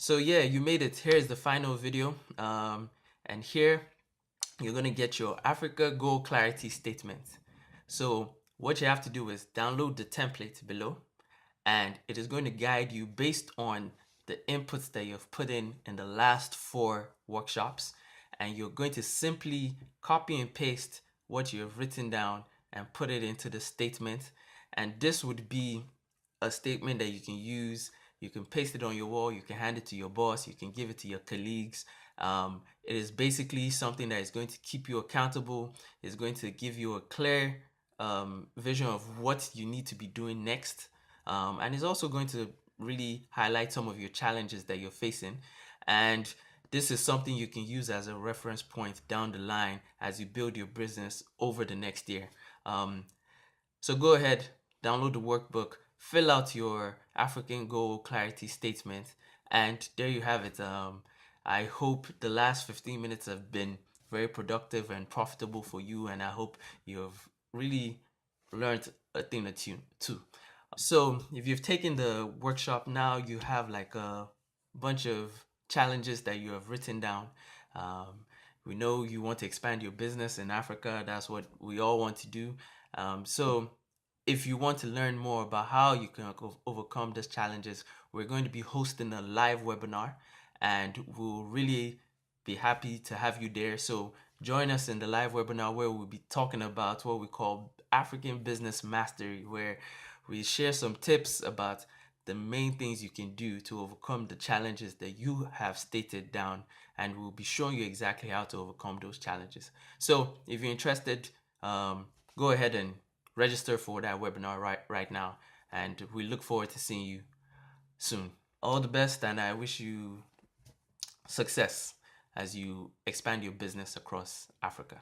So yeah, you made it. Here's the final video. And here you're going to get your Africa goal clarity statement. So what you have to do is download the template below, and it is going to guide you based on the inputs that you've put in the last 4 workshops. And you're going to simply copy and paste what you've written down and put it into the statement. And this would be a statement that you can use. You can paste it on your wall, you can hand it to your boss, you can give it to your colleagues. It is basically something that is going to keep you accountable. It's going to give you a clear vision of what you need to be doing next. And it's also going to really highlight some of your challenges that you're facing. And this is something you can use as a reference point down the line as you build your business over the next year. So go ahead, download the workbook, fill out your African goal clarity statement, and there you have it. I hope the last 15 minutes have been very productive and profitable for you, and I hope you've really learned a thing or two too. So if you've taken the workshop, now you have like a bunch of challenges that you have written down. We know you want to expand your business in Africa. That's what we all want to do. So if you want to learn more about how you can overcome these challenges, we're going to be hosting a live webinar, and we'll really be happy to have you there. So join us in the live webinar where we'll be talking about what we call African Business Mastery, where we share some tips about the main things you can do to overcome the challenges that you have stated down, and we'll be showing you exactly how to overcome those challenges. So if you're interested, go ahead and register for that webinar right now, and we look forward to seeing you soon. All the best, and I wish you success as you expand your business across Africa.